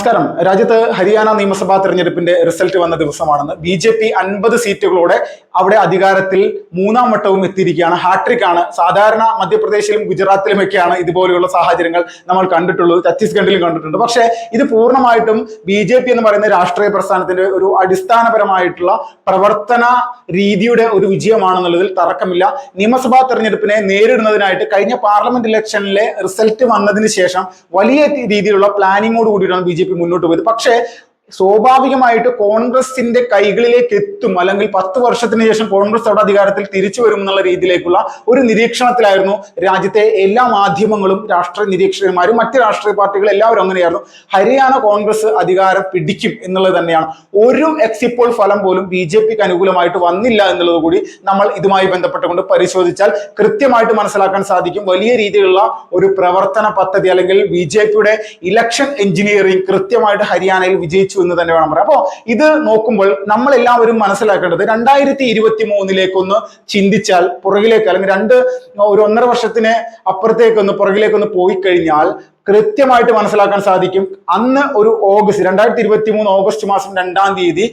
നമസ്കാരം. രാജ്യത്ത് ഹരിയാന നിയമസഭാ തെരഞ്ഞെടുപ്പിന്റെ റിസൾട്ട് വന്ന ദിവസമാണെന്ന്. BJP 50 സീറ്റുകളോടെ അവിടെ അധികാരത്തിൽ മൂന്നാം വട്ടവും എത്തിയിരിക്കുകയാണ്. ഹാട്രിക് ആണ്. സാധാരണ മധ്യപ്രദേശിലും ഗുജറാത്തിലുമൊക്കെയാണ് ഇതുപോലെയുള്ള സാഹചര്യങ്ങൾ നമ്മൾ കണ്ടിട്ടുള്ളത്, ഛത്തീസ്ഗഡിലും കണ്ടിട്ടുണ്ട്. പക്ഷേ ഇത് പൂർണ്ണമായിട്ടും BJP എന്ന് പറയുന്ന രാഷ്ട്രീയ പ്രസ്ഥാനത്തിന്റെ ഒരു അടിസ്ഥാനപരമായിട്ടുള്ള പ്രവർത്തന രീതിയുടെ ഒരു വിജയമാണെന്നുള്ളതിൽ തർക്കമില്ല. നിയമസഭാ തെരഞ്ഞെടുപ്പിനെ നേരിടുന്നതിനായിട്ട് കഴിഞ്ഞ പാർലമെന്റ് ഇലക്ഷനിലെ റിസൾട്ട് വന്നതിന് ശേഷം വലിയ രീതിയിലുള്ള പ്ലാനിങ്ങോട് കൂടിയിട്ടാണ് BJP മുന്നോട്ട് പോയത്. പക്ഷേ സ്വാഭാവികമായിട്ട് കോൺഗ്രസിന്റെ കൈകളിലേക്ക് എത്തും, അല്ലെങ്കിൽ 10 വർഷത്തിന് ശേഷം കോൺഗ്രസ് അവിടെ അധികാരത്തിൽ തിരിച്ചു വരും എന്നുള്ള രീതിയിലേക്കുള്ള ഒരു നിരീക്ഷണത്തിലായിരുന്നു രാജ്യത്തെ എല്ലാ മാധ്യമങ്ങളും, രാഷ്ട്രീയ നിരീക്ഷകന്മാരും, മറ്റ് രാഷ്ട്രീയ പാർട്ടികൾ എല്ലാവരും അങ്ങനെയായിരുന്നു. ഹരിയാന കോൺഗ്രസ് അധികാരം പിടിക്കും എന്നുള്ളത് തന്നെയാണ്. ഒരു എക്സിറ്റ് പോൾ ഫലം പോലും BJPക്ക് അനുകൂലമായിട്ട് വന്നില്ല എന്നുള്ളത് കൂടി നമ്മൾ ഇതുമായി ബന്ധപ്പെട്ടുകൊണ്ട് പരിശോധിച്ചാൽ കൃത്യമായിട്ട് മനസ്സിലാക്കാൻ സാധിക്കും. വലിയ രീതിയിലുള്ള ഒരു പ്രവർത്തന പദ്ധതി അല്ലെങ്കിൽ BJPയുടെ ഇലക്ഷൻ എഞ്ചിനീയറിംഗ് കൃത്യമായിട്ട് ഹരിയാനയിൽ വിജയിച്ചു എന്ന് തന്നെ വേണം പറയാം. അപ്പോ ഇത് നോക്കുമ്പോൾ നമ്മൾ എല്ലാവരും മനസ്സിലാക്കേണ്ടത് 2023 ചിന്തിച്ചാൽ പുറകിലേക്ക്, അല്ലെങ്കിൽ ഒരു 1.5 വർഷത്തിന് അപ്പുറത്തേക്കൊന്ന് പുറകിലേക്കൊന്ന് പോയി കഴിഞ്ഞാൽ കൃത്യമായിട്ട് മനസ്സിലാക്കാൻ സാധിക്കും. അന്ന് ഒരു 2023 ഓഗസ്റ്റ് മാസം 2-ാം തീയതി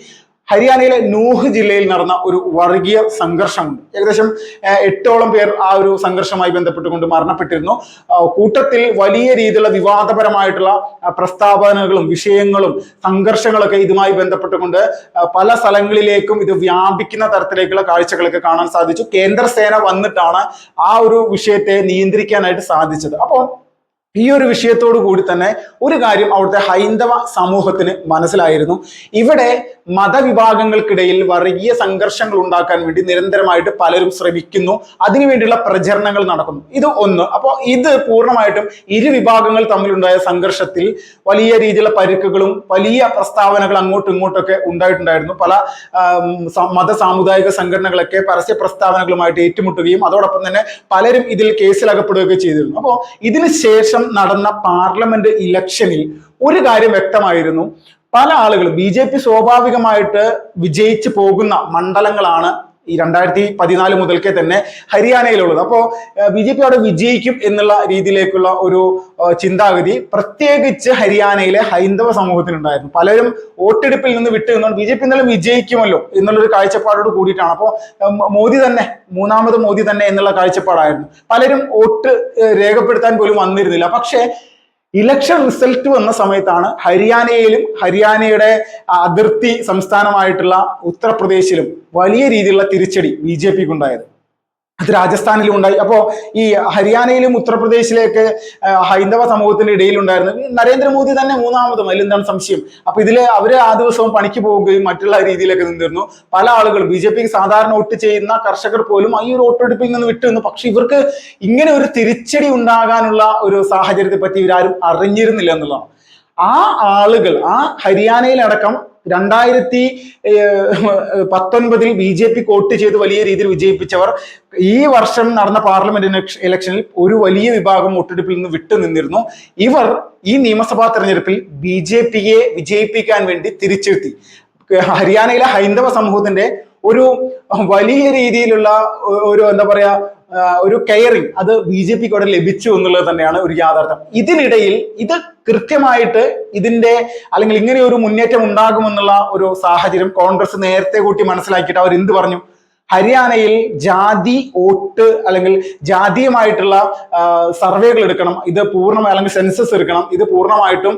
ഹരിയാനയിലെ നൂഹ് ജില്ലയിൽ നടന്ന ഒരു വർഗീയ സംഘർഷമുണ്ട്. ഏകദേശം 8ഓളം പേർ ആ ഒരു സംഘർഷവുമായി ബന്ധപ്പെട്ടുകൊണ്ട് മരണപ്പെട്ടിരുന്നു. കൂട്ടത്തിൽ വലിയ രീതിയിലുള്ള വിവാദപരമായിട്ടുള്ള പ്രസ്താവനകളും വിഷയങ്ങളും സംഘർഷങ്ങളൊക്കെ ഇതുമായി ബന്ധപ്പെട്ടുകൊണ്ട് പല സ്ഥലങ്ങളിലേക്കും ഇത് വ്യാപിക്കുന്ന തരത്തിലേക്കുള്ള കാഴ്ചകളൊക്കെ കാണാൻ സാധിച്ചു. കേന്ദ്രസേന വന്നിട്ടാണ് ആ ഒരു വിഷയത്തെ നിയന്ത്രിക്കാനായിട്ട് സാധിച്ചത്. അപ്പോൾ ഈ ഒരു വിഷയത്തോടു കൂടി തന്നെ ഒരു കാര്യം അവിടുത്തെ ഹൈന്ദവ സമൂഹത്തിന് മനസ്സിലായിരുന്നു. ഇവിടെ മതവിഭാഗങ്ങൾക്കിടയിൽ വർഗീയ സംഘർഷങ്ങൾ ഉണ്ടാക്കാൻ വേണ്ടി നിരന്തരമായിട്ട് പലരും ശ്രമിക്കുന്നു, അതിനുവേണ്ടിയുള്ള പ്രചരണങ്ങൾ നടക്കുന്നു. ഇത് ഒന്ന്. അപ്പോൾ ഇത് പൂർണ്ണമായിട്ടും ഇരു വിഭാഗങ്ങൾ തമ്മിലുണ്ടായ സംഘർഷത്തിൽ വലിയ രീതിയിലുള്ള പരിക്കുകളും വലിയ പ്രസ്താവനകൾ അങ്ങോട്ടും ഇങ്ങോട്ടൊക്കെ ഉണ്ടായിട്ടുണ്ടായിരുന്നു. പല മത സാമുദായിക സംഘടനകളൊക്കെ പരസ്യ പ്രസ്താവനകളുമായിട്ട് ഏറ്റുമുട്ടുകയും അതോടൊപ്പം തന്നെ പലരും ഇതിൽ കേസിലകപ്പെടുകയൊക്കെ ചെയ്തിരുന്നു. അപ്പോൾ ഇതിന് ശേഷം നടന്ന പാർലമെന്റ് ഇലക്ഷനിൽ ഒരു കാര്യം വ്യക്തമായിരുന്നു. പല ആളുകളും BJP സ്വാഭാവികമായിട്ട് വിജയിച്ചു പോകുന്ന മണ്ഡലങ്ങളാണ് ഈ 2014 മുതൽക്കേ തന്നെ ഹരിയാനയിലുള്ളത്. അപ്പോൾ BJP അവിടെ വിജയിക്കും എന്നുള്ള രീതിയിലേക്കുള്ള ഒരു ചിന്താഗതി പ്രത്യേകിച്ച് ഹരിയാനയിലെ ഹൈന്ദവ സമൂഹത്തിനുണ്ടായിരുന്നു. പലരും വോട്ടെടുപ്പിൽ നിന്ന് വിട്ടു നിന്നുകൊണ്ട് BJP ഇന്നലെ വിജയിക്കുമല്ലോ എന്നുള്ളൊരു കാഴ്ചപ്പാടോട് കൂടിയിട്ടാണ്. അപ്പോൾ മൂന്നാമത് മോദി തന്നെ എന്നുള്ള കാഴ്ചപ്പാടായിരുന്നു. പലരും വോട്ട് രേഖപ്പെടുത്താൻ പോലും വന്നിരുന്നില്ല. പക്ഷേ ഇലക്ഷൻ റിസൾട്ട് വന്ന സമയത്താണ് ഹരിയാനയുടെ അതിർത്തി സംസ്ഥാനമായിട്ടുള്ള ഉത്തർപ്രദേശിലും വലിയ രീതിയിലുള്ള തിരിച്ചടി BJPക്ക് ഉണ്ടായത്. അത് രാജസ്ഥാനിലും ഉണ്ടായി. അപ്പോൾ ഈ ഹരിയാനയിലും ഉത്തർപ്രദേശിലേക്ക് ഹൈന്ദവ സമൂഹത്തിന്റെ ഇടയിലുണ്ടായിരുന്നു. നരേന്ദ്രമോദി തന്നെ മൂന്നാമതും, അതിലെന്താണ് സംശയം? അപ്പൊ ഇതില് അവര് ആ ദിവസവും പണിക്ക് പോവുകയും മറ്റുള്ള രീതിയിലൊക്കെ നിന്നിരുന്നു. പല ആളുകളും BJPക്ക് സാധാരണ വോട്ട് ചെയ്യുന്ന കർഷകർ പോലും ഈ ഒരു വോട്ടെടുപ്പിൽ നിന്ന് വിട്ടുനിന്നു. പക്ഷെ ഇവർക്ക് ഇങ്ങനെ ഒരു തിരിച്ചടി ഉണ്ടാകാനുള്ള ഒരു സാഹചര്യത്തെ പറ്റി ഇവരാരും അറിഞ്ഞിരുന്നില്ല എന്നുള്ളതാണ്. ആ ആളുകൾ, ആ ഹരിയാനയിലടക്കം 2019 BJP വോട്ട് ചെയ്ത് വലിയ രീതിയിൽ വിജയിപ്പിച്ചവർ ഈ വർഷം നടന്ന പാർലമെന്റ് ഇലക്ഷനിൽ ഒരു വലിയ വിഭാഗം വോട്ടെടുപ്പിൽ നിന്ന് വിട്ടു നിന്നിരുന്നു. ഇവർ ഈ നിയമസഭാ തെരഞ്ഞെടുപ്പിൽ BJPയെ വിജയിപ്പിക്കാൻ വേണ്ടി തിരിച്ചെത്തി. ഹരിയാനയിലെ ഹൈന്ദവ സമൂഹത്തിന്റെ ഒരു വലിയ രീതിയിലുള്ള ഒരു ഒരു കെയറിങ് അത് BJPക്ക് അവിടെ ലഭിച്ചു എന്നുള്ളത് തന്നെയാണ് ഒരു യാഥാർത്ഥ്യം. ഇതിനിടയിൽ ഇത് കൃത്യമായിട്ട് അല്ലെങ്കിൽ ഇങ്ങനെ ഒരു മുന്നേറ്റം ഉണ്ടാകുമെന്നുള്ള ഒരു സാഹചര്യം കോൺഗ്രസ് നേരത്തെ കൂട്ടി മനസ്സിലാക്കിയിട്ട് അവർ എന്ത് പറഞ്ഞു? ഹരിയാനയിൽ ജാതി വോട്ട് അല്ലെങ്കിൽ ജാതീയമായിട്ടുള്ള സർവേകൾ എടുക്കണം, ഇത് പൂർണ്ണമായി, അല്ലെങ്കിൽ സെൻസസ് എടുക്കണം, ഇത് പൂർണ്ണമായിട്ടും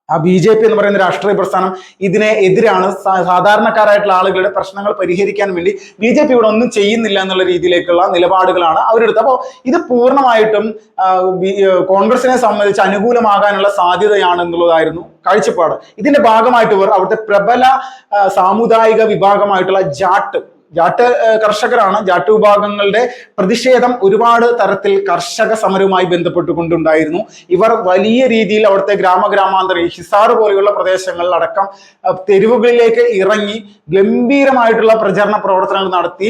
BJP എന്ന് പറയുന്ന രാഷ്ട്രീയ പ്രസ്ഥാനം ഇതിനെ എതിരാണ്. സാധാരണക്കാരായിട്ടുള്ള ആളുകളുടെ പ്രശ്നങ്ങൾ പരിഹരിക്കാൻ വേണ്ടി BJP ഇവിടെ ഒന്നും ചെയ്യുന്നില്ല എന്നുള്ള രീതിയിലേക്കുള്ള നിലപാടുകളാണ് അവരെടുത്തത്. അപ്പോൾ ഇത് പൂർണ്ണമായിട്ടും കോൺഗ്രസിനെ സംബന്ധിച്ച് അനുകൂലമാകാനുള്ള സാധ്യതയാണ് എന്നുള്ളതായിരുന്നു കാഴ്ചപ്പാട്. ഇതിന്റെ ഭാഗമായിട്ട് ഇവർ അവിടുത്തെ പ്രബല സാമുദായിക വിഭാഗമായിട്ടുള്ള ജാട്ട് കർഷകരാണ്. ജാട്ട് വിഭാഗങ്ങളുടെ പ്രതിഷേധം ഒരുപാട് തരത്തിൽ കർഷക സമരവുമായി ബന്ധപ്പെട്ടുകൊണ്ടുണ്ടായിരുന്നു. ഇവർ വലിയ രീതിയിൽ അവിടുത്തെ ഗ്രാമാന്തര ഹിസാർ പോലെയുള്ള പ്രദേശങ്ങളിൽ അടക്കം തെരുവുകളിലേക്ക് ഇറങ്ങി ഗംഭീരമായിട്ടുള്ള പ്രചരണ പ്രവർത്തനങ്ങൾ നടത്തി.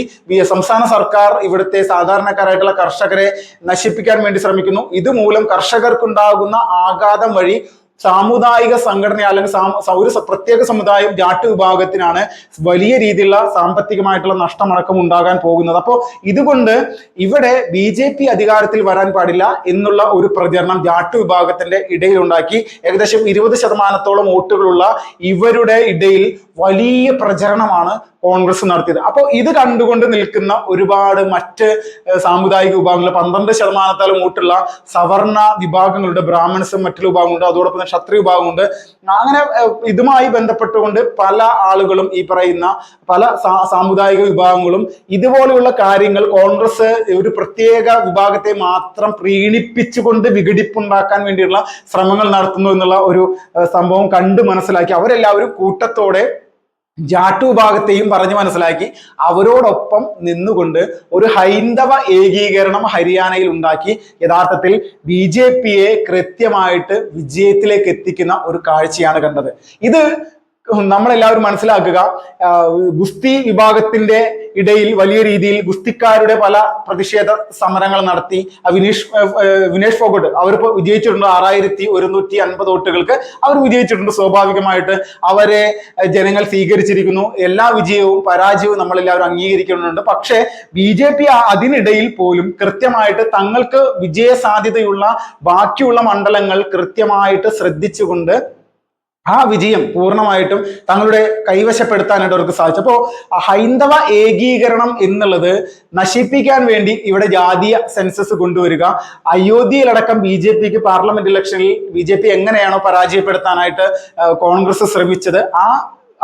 സംസ്ഥാന സർക്കാർ ഇവിടുത്തെ സാധാരണക്കാരായിട്ടുള്ള കർഷകരെ നശിപ്പിക്കാൻ വേണ്ടി ശ്രമിക്കുന്നു. ഇതുമൂലം കർഷകർക്കുണ്ടാകുന്ന ആഘാതം വഴി സാമുദായിക സംഘടന അല്ലെങ്കിൽ ഒരു പ്രത്യേക സമുദായം ജാട്ട് വിഭാഗത്തിനാണ് വലിയ രീതിയിലുള്ള സാമ്പത്തികമായിട്ടുള്ള നഷ്ടമടക്കം ഉണ്ടാകാൻ പോകുന്നത്. അപ്പോൾ ഇതുകൊണ്ട് ഇവിടെ BJP അധികാരത്തിൽ വരാൻ പാടില്ല എന്നുള്ള ഒരു പ്രചരണം ജാട്ട് വിഭാഗത്തിന്റെ ഇടയിൽ ഉണ്ടാക്കി. ഏകദേശം 20% വോട്ടുകളുള്ള ഇവരുടെ ഇടയിൽ വലിയ പ്രചരണമാണ് കോൺഗ്രസ് നടത്തിയത്. അപ്പോൾ ഇത് കണ്ടുകൊണ്ട് നിൽക്കുന്ന ഒരുപാട് മറ്റ് സാമുദായിക വിഭാഗങ്ങൾ, 12% വോട്ടുള്ള സവർണ വിഭാഗങ്ങളുടെ, ബ്രാഹ്മൺസും മറ്റുള്ള വിഭാഗങ്ങളുണ്ട്, അതോടൊപ്പം തന്നെ ക്ഷത്രിയ വിഭാഗമുണ്ട്. അങ്ങനെ ഇതുമായി ബന്ധപ്പെട്ടുകൊണ്ട് പല ആളുകളും, ഈ പറയുന്ന പല സാമുദായിക വിഭാഗങ്ങളും ഇതുപോലെയുള്ള കാര്യങ്ങൾ കോൺഗ്രസ് ഒരു പ്രത്യേക വിഭാഗത്തെ മാത്രം പ്രീണിപ്പിച്ചുകൊണ്ട് വിഘടിപ്പുണ്ടാക്കാൻ വേണ്ടിയുള്ള ശ്രമങ്ങൾ നടത്തുന്നു എന്നുള്ള ഒരു സംഭവം കണ്ട് മനസ്സിലാക്കി അവരെല്ലാവരും കൂട്ടത്തോടെ ജാട്ട് വിഭാഗത്തെയും പറഞ്ഞു മനസ്സിലാക്കി അവരോടൊപ്പം നിന്നുകൊണ്ട് ഒരു ഹൈന്ദവ ഏകീകരണം ഹരിയാനയിൽ ഉണ്ടാക്കി യഥാർത്ഥത്തിൽ BJPയെ കൃത്യമായിട്ട് വിജയത്തിലേക്ക് എത്തിക്കുന്ന ഒരു കാഴ്ചയാണ് കണ്ടത്. ഇത് നമ്മളെല്ലാവരും മനസ്സിലാക്കുക. ഗുസ്തി വിഭാഗത്തിന്റെ ഇടയിൽ വലിയ രീതിയിൽ ഗുസ്തിക്കാരുടെ പല പ്രതിഷേധ സമരങ്ങൾ നടത്തി. വിനേഷ് ഫോഗട്ട് അവരിപ്പോൾ വിജയിച്ചിട്ടുണ്ട്. 6150 വോട്ടുകൾക്ക് അവർ വിജയിച്ചിട്ടുണ്ട്. സ്വാഭാവികമായിട്ട് അവരെ ജനങ്ങൾ സ്വീകരിച്ചിരിക്കുന്നു. എല്ലാ വിജയവും പരാജയവും നമ്മളെല്ലാവരും അംഗീകരിക്കുന്നുണ്ട്. പക്ഷേ BJP അതിനിടയിൽ പോലും കൃത്യമായിട്ട് തങ്ങൾക്ക് വിജയ സാധ്യതയുള്ള ബാക്കിയുള്ള മണ്ഡലങ്ങൾ കൃത്യമായിട്ട് ശ്രദ്ധിച്ചുകൊണ്ട് ആ വിജയം പൂർണ്ണമായിട്ടും തങ്ങളുടെ കൈവശപ്പെടുത്താനായിട്ട് അവർക്ക് സാധിച്ചു. അപ്പോൾ ഹൈന്ദവ ഏകീകരണം എന്നുള്ളത് നശിപ്പിക്കാൻ വേണ്ടി ഇവിടെ ജാതീയ സെൻസസ് കൊണ്ടുവരിക, അയോധ്യയിലടക്കം BJPക്ക് പാർലമെന്റ് ഇലക്ഷനിൽ BJP എങ്ങനെയാണോ പരാജയപ്പെടുത്താനായിട്ട് കോൺഗ്രസ് ശ്രമിച്ചത്,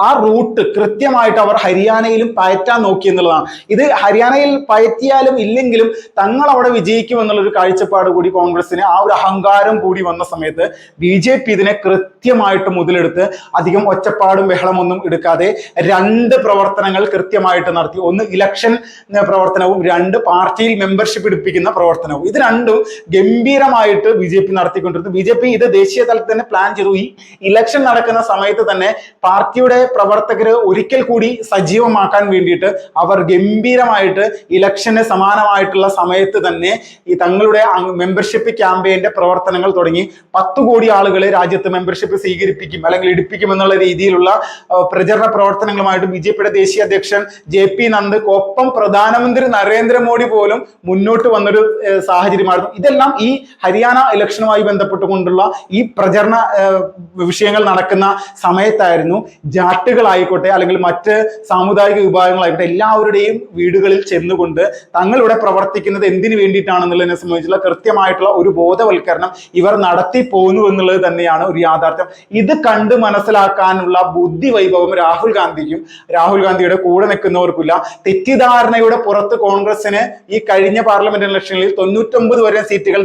ആ റൂട്ട് കൃത്യമായിട്ട് അവർ ഹരിയാനയിലും പയറ്റാൻ നോക്കി എന്നുള്ളതാണ്. ഇത് ഹരിയാനയിൽ പയറ്റിയാലും ഇല്ലെങ്കിലും തങ്ങൾ അവിടെ വിജയിക്കും എന്നുള്ളൊരു കാഴ്ചപ്പാട് കൂടി കോൺഗ്രസിന്, ആ ഒരു അഹങ്കാരം കൂടി വന്ന സമയത്ത് BJP ഇതിനെ കൃത്യമായിട്ട് മുതലെടുത്ത് അധികം ഒച്ചപ്പാടും ബഹളമൊന്നും എടുക്കാതെ 2 പ്രവർത്തനങ്ങൾ കൃത്യമായിട്ട് നടത്തി. ഒന്ന് ഇലക്ഷൻ പ്രവർത്തനവും, 2 പാർട്ടിയിൽ മെമ്പർഷിപ്പ് എടുപ്പിക്കുന്ന പ്രവർത്തനവും. ഇത് രണ്ടും ഗംഭീരമായിട്ട് BJP നടത്തിക്കൊണ്ടിരുന്നു. BJP ഇത് ദേശീയ തലത്തിൽ തന്നെ പ്ലാൻ ചെയ്തു. ഈ ഇലക്ഷൻ നടക്കുന്ന സമയത്ത് തന്നെ പാർട്ടിയുടെ പ്രവർത്തകര് ഒരിക്കൽ കൂടി സജീവമാക്കാൻ വേണ്ടിയിട്ട് അവർ ഗംഭീരമായിട്ട് ഇലക്ഷന് സമാനമായിട്ടുള്ള സമയത്ത് തന്നെ ഈ തങ്ങളുടെ മെമ്പർഷിപ്പ് ക്യാമ്പയിന്റെ പ്രവർത്തനങ്ങൾ തുടങ്ങി. 10 കോടി ആളുകളെ രാജ്യത്ത് മെമ്പർഷിപ്പ് സ്വീകരിപ്പിക്കും അല്ലെങ്കിൽ എടുപ്പിക്കും എന്നുള്ള രീതിയിലുള്ള പ്രചരണ പ്രവർത്തനങ്ങളുമായിട്ട് BJPയുടെ ദേശീയ അധ്യക്ഷൻ JP നന്ദ ഒപ്പം പ്രധാനമന്ത്രി നരേന്ദ്രമോദി പോലും മുന്നോട്ട് വന്നൊരു സാഹചര്യമായിരുന്നു. ഇതെല്ലാം ഈ ഹരിയാന ഇലക്ഷനുമായി ബന്ധപ്പെട്ടുകൊണ്ടുള്ള ഈ പ്രചരണ വിഷയങ്ങൾ നടക്കുന്ന സമയത്തായിരുന്നു ജാട്ടുകളായിക്കോട്ടെ അല്ലെങ്കിൽ മറ്റ് സാമുദായിക വിഭാഗങ്ങളായിക്കോട്ടെ എല്ലാവരുടെയും വീടുകളിൽ ചെന്നുകൊണ്ട് തങ്ങളിവിടെ പ്രവർത്തിക്കുന്നത് എന്തിനു വേണ്ടിയിട്ടാണെന്നുള്ളതിനെ സംബന്ധിച്ചുള്ള കൃത്യമായിട്ടുള്ള ഒരു ബോധവൽക്കരണം ഇവർ നടത്തി പോകുന്നു എന്നുള്ളത് തന്നെയാണ് ഒരു യാഥാർത്ഥ്യം. ഇത് കണ്ട് മനസ്സിലാക്കാനുള്ള ബുദ്ധി വൈഭവം രാഹുൽ ഗാന്ധിയുടെ കൂടെ നിൽക്കുന്നവർക്കില്ല. തെറ്റിദ്ധാരണയുടെ പുറത്ത് കോൺഗ്രസിന് ഈ കഴിഞ്ഞ പാർലമെന്റ് ഇലക്ഷനിൽ 99 വരെ സീറ്റുകൾ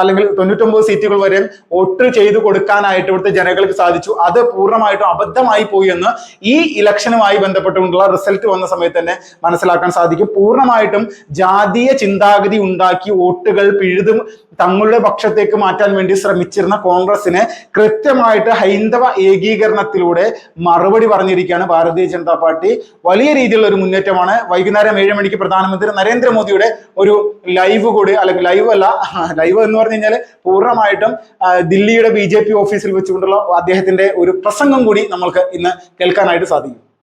അല്ലെങ്കിൽ 99 സീറ്റുകൾ വരെ വോട്ട് ചെയ്തു കൊടുക്കാനായിട്ട് ഇവിടുത്തെ ജനങ്ങൾക്ക് സാധിച്ചു. അത് പൂർണ്ണമായിട്ടും അബദ്ധമായി പോയി എന്ന് ഈ ഇലക്ഷനുമായി ബന്ധപ്പെട്ടുകൊണ്ടുള്ള റിസൾട്ട് വന്ന സമയത്ത് തന്നെ മനസ്സിലാക്കാൻ സാധിക്കും. പൂർണ്ണമായിട്ടും ജാതീയ ചിന്താഗതി ഉണ്ടാക്കി വോട്ടുകൾ പിഴുതും തങ്ങളുടെ പക്ഷത്തേക്ക് മാറ്റാൻ വേണ്ടി ശ്രമിച്ചിരുന്ന കോൺഗ്രസിന് കൃത്യമായിട്ട് ഹൈന്ദവ ഏകീകരണത്തിലൂടെ മറുപടി പറഞ്ഞിരിക്കുകയാണ് ഭാരതീയ ജനതാ പാർട്ടി. വലിയ രീതിയിലുള്ള ഒരു മുന്നേറ്റമാണ്. വൈകുന്നേരം 7 മണിക്ക് പ്രധാനമന്ത്രി നരേന്ദ്രമോദിയുടെ ഒരു ലൈവ് കൂടി, അല്ലെങ്കിൽ ലൈവ് എന്ന് പറഞ്ഞു കഴിഞ്ഞാൽ പൂർണ്ണമായിട്ടും ദില്ലിയുടെ BJP ഓഫീസിൽ വെച്ചുകൊണ്ടുള്ള അദ്ദേഹത്തിന്റെ ഒരു പ്രസംഗം കൂടി നമ്മൾക്ക് ഇന്ന് കേൾക്കാനായിട്ട് സാധിക്കും.